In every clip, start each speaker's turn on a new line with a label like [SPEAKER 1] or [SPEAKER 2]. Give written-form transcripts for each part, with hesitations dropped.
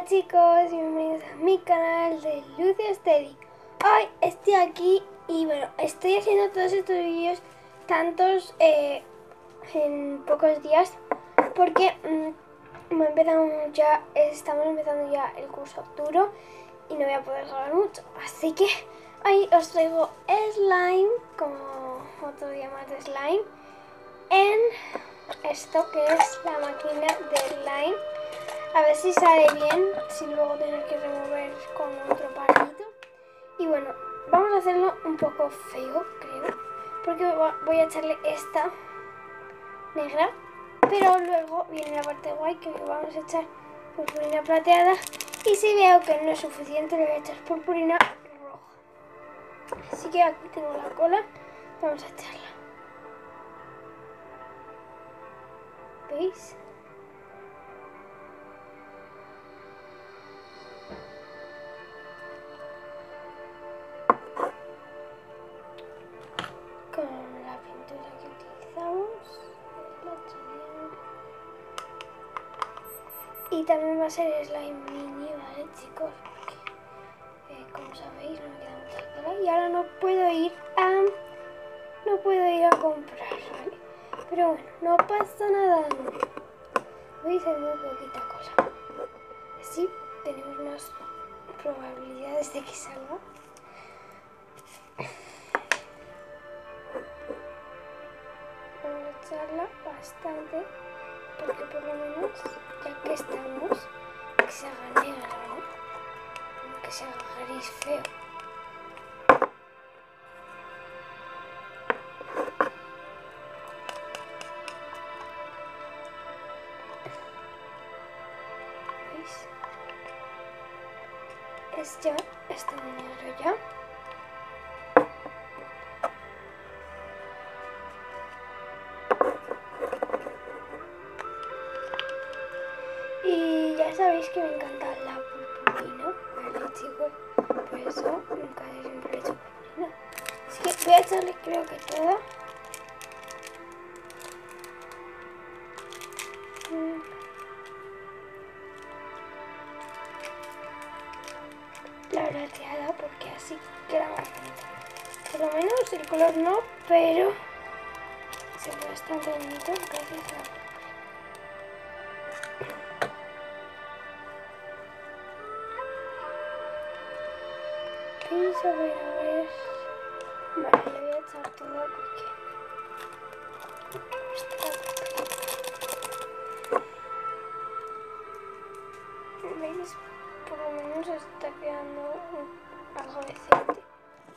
[SPEAKER 1] Chicos, bienvenidos a mi canal de Lucio Steady. Hoy estoy aquí y bueno, estoy haciendo todos estos vídeos tantos en pocos días porque estamos empezando ya el curso duro y no voy a poder grabar mucho. Así que hoy os traigo slime, como otro día más de slime, en esto que es la máquina de slime. A ver si sale bien, si luego tener que remover con otro palito. Y bueno, vamos a hacerlo un poco feo, creo, porque voy a echarle esta negra, pero luego viene la parte guay que vamos a echar purpurina plateada. Y si veo que no es suficiente, le voy a echar purpurina roja. Así que aquí tengo la cola, vamos a echarla. ¿Veis? Con la pintura que utilizamos, y también va a ser slime mini, ¿vale, chicos? Porque, como sabéis, no me queda mucha tela y ahora no puedo ir a comprar, ¿vale? Pero bueno, no pasa nada. Voy a hacer muy poquita cosa, así tenemos más probabilidades de que salga. Vamos a echarla bastante, porque por lo menos, ya que estamos, que se haga negra, ¿no? Que se haga gris feo. ¿Veis? Está negro ya. Y ya sabéis que me encanta la purpurina, ¿vale, chicos? Por eso casi siempre he hecho purpurina. Así que voy a echarle, creo que toda. La plateada, porque así queda más bonita. Por lo menos el color no, pero se ve bastante bonito gracias a la purpurina. Y a ver. Vale, le voy a echar todo porque ¿veis? Por lo menos está quedando algo decente.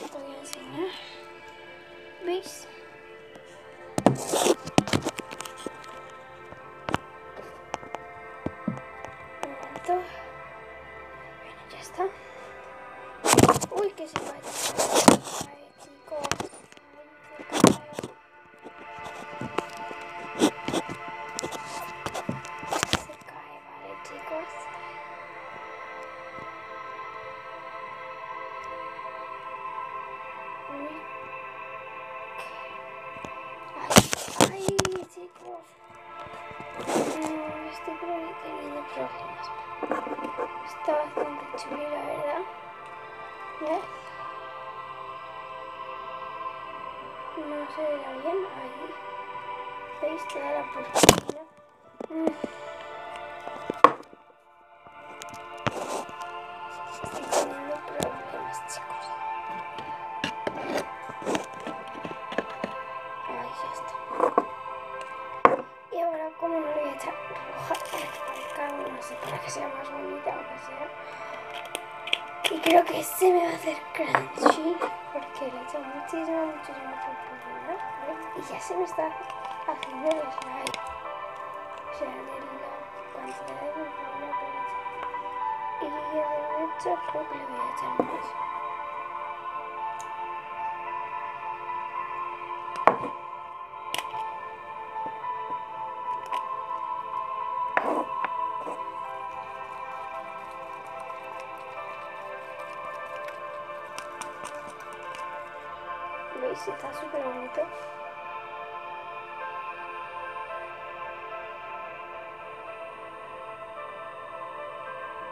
[SPEAKER 1] Os voy a enseñar. ¿Veis? Un momento. Bueno, ya está. Uy, que se cae. Se cae, chicos. Se cae, vale, chicos. Uy. Ay, chicos. Estoy teniendo problemas. Está bastante chulo, la verdad. ¿Ves? No se verá bien ahí. ¿Veis toda la purpurina? Estoy teniendo problemas, chicos. Ahí ya está. Y ahora, como no le voy a echar roja, no sé, para que sea más bonita o que sea. Y creo que se me va a hacer crunchy, porque le he hecho muchísima purpurina, ¿vale? Y ya se me está haciendo el slime. O sea, de la cantidad de purpurina que le he hecho. Y de hecho creo que le voy a echar más. ¿Veis? Está súper bonito.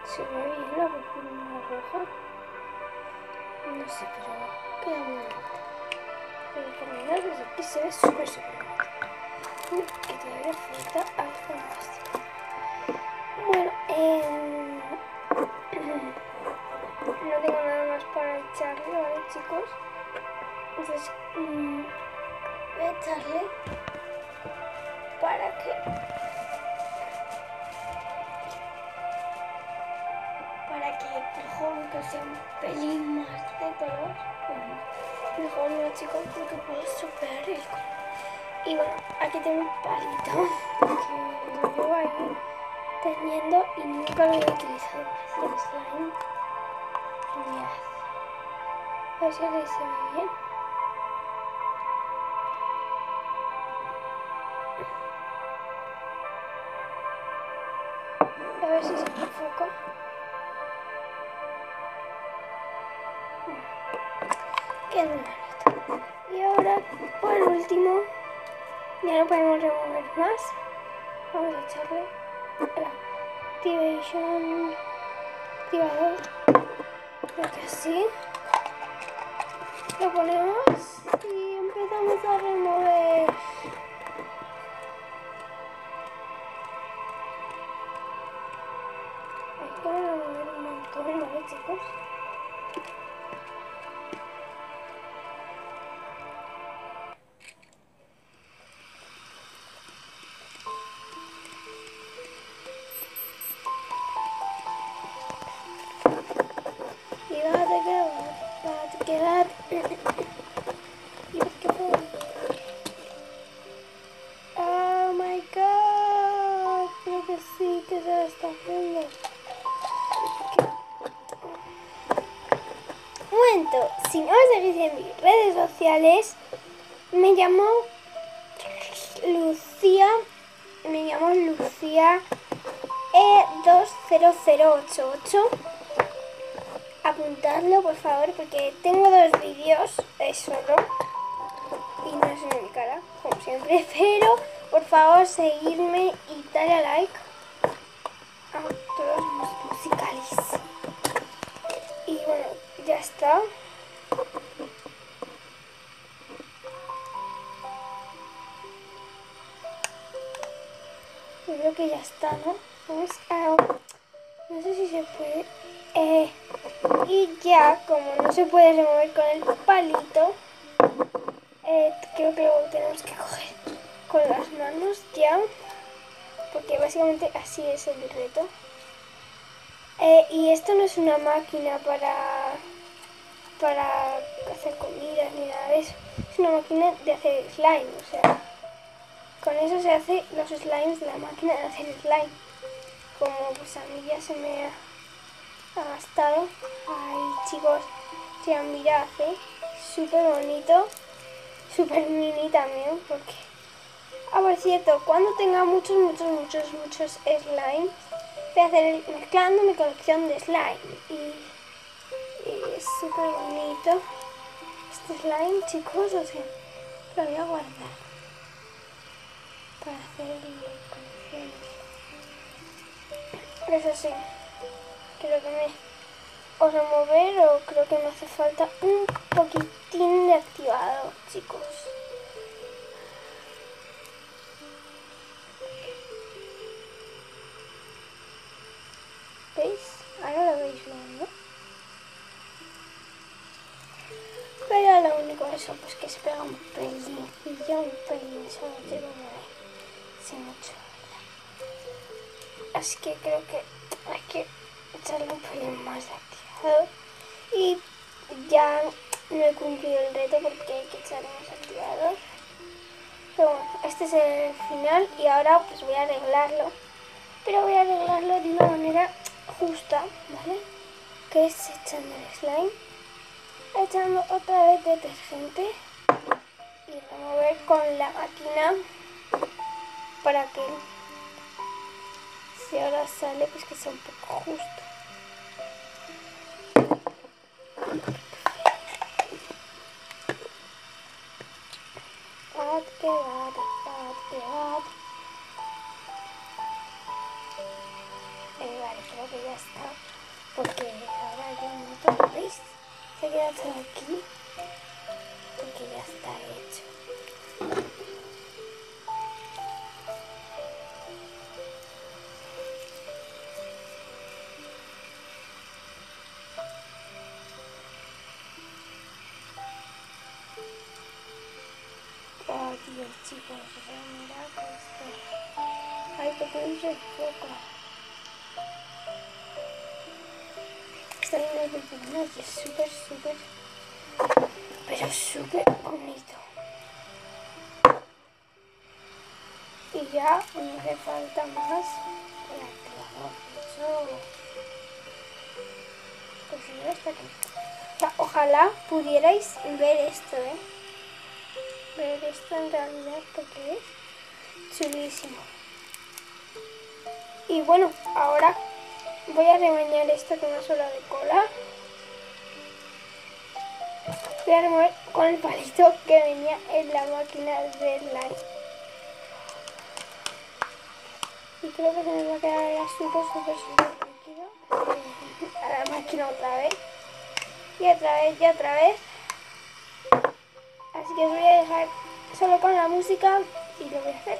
[SPEAKER 1] Se ve bien la purpurina roja. No sé, pero queda muy bonita. Pero por mirar desde aquí se ve súper bonita. Uy, que todavía falta algo más. Bueno, no tengo nada más para echarle, ¿vale, chicos? Entonces, voy a echarle para que mejor que sea un pelín más de color. Mejor no, chicos, porque puede estropear el color. Y bueno, aquí tengo un palito que lo llevo ahí teniendo y nunca lo he utilizado para hacer slime. Mirad. A ver si aquí se ve bien. A ver si se enfoca. Queda muy bonito. Y ahora, por último, ya no podemos remover más. Vamos a echarle el activador. Creo que así. Lo ponemos y empezamos a remover. Hay que remover un montón, ¿vale, chicos? Y va a quedar. Y va a quedar. Oh my god, creo que sí, que se lo está haciendo. Un momento, si no me seguís en mis redes sociales, me llamo Lucía E20088. Apuntadlo, por favor, porque tengo 2 vídeos solo y no es en mi cara, como siempre, pero por favor seguidme y dale a like a todos los musicales. Y bueno, ya está. Yo creo que ya está, ¿no? Vamos a... No sé si se puede... y ya, como no se puede remover con el palito, creo que lo tenemos que coger con las manos ya, porque básicamente así es el reto. Y esto no es una máquina para hacer comidas ni nada de eso, es una máquina de hacer slime, o sea, con eso se hace los slimes de la máquina de hacer slime. Como pues a mí ya se me ha gastado. Ay, chicos, ya mirad, súper bonito, súper mini también, porque... Ah, por cierto, cuando tenga muchos slime, voy a hacer mezclando mi colección de slime. Y es súper bonito este slime, chicos, o sea, lo voy a guardar para hacer colecciones. Eso sí, creo que me... o remover o creo que me hace falta un poquitín de activador, chicos. ¿Veis? Ahora lo veis bien, ¿no? Pero lo único eso, pues que se pega un pelín, y ya un pelín, solo tengo sin mucho, ¿verdad? Así que creo que hay que echarle un pelín más de activador. Y ya no he cumplido el reto porque hay que echarle más activador. Pero bueno, este es el final y ahora pues voy a arreglarlo. Pero voy a arreglarlo de una manera justa, ¿vale? Que es echando el slime, echando otra vez detergente y remover con la máquina para que si ahora sale pues que sea un poco justo. Vale, creo que ya está, porque ahora yo monto, ¿veis? Se queda todo aquí, porque ya está hecho. Oh Dios, chicos, mirad esto. Ay, porque no se enfoca. Esta línea de personaje es súper, pero súper bonito. Y ya no hace falta más para que lo hagamos. Eso, pues ya está aquí. O sea, ojalá pudierais ver esto, ver esto en realidad, porque es chulísimo. Y bueno, ahora voy a rebañar esto que me ha sobrado de cola. Voy a remover con el palito que venía en la máquina de slime. Y creo que se me va a quedar ya súper líquido. A la máquina otra vez. Y otra vez. Así que os voy a dejar solo con la música y lo voy a hacer.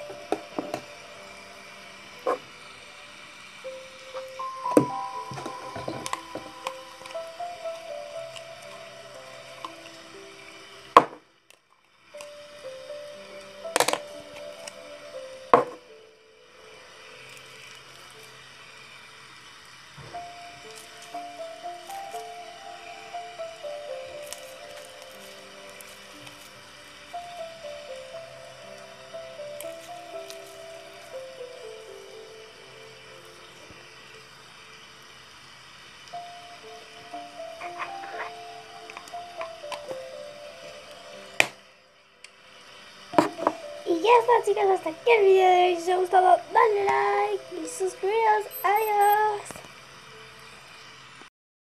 [SPEAKER 1] Y ya está, chicas, hasta aquí el vídeo de hoy. Si os ha gustado, dale like.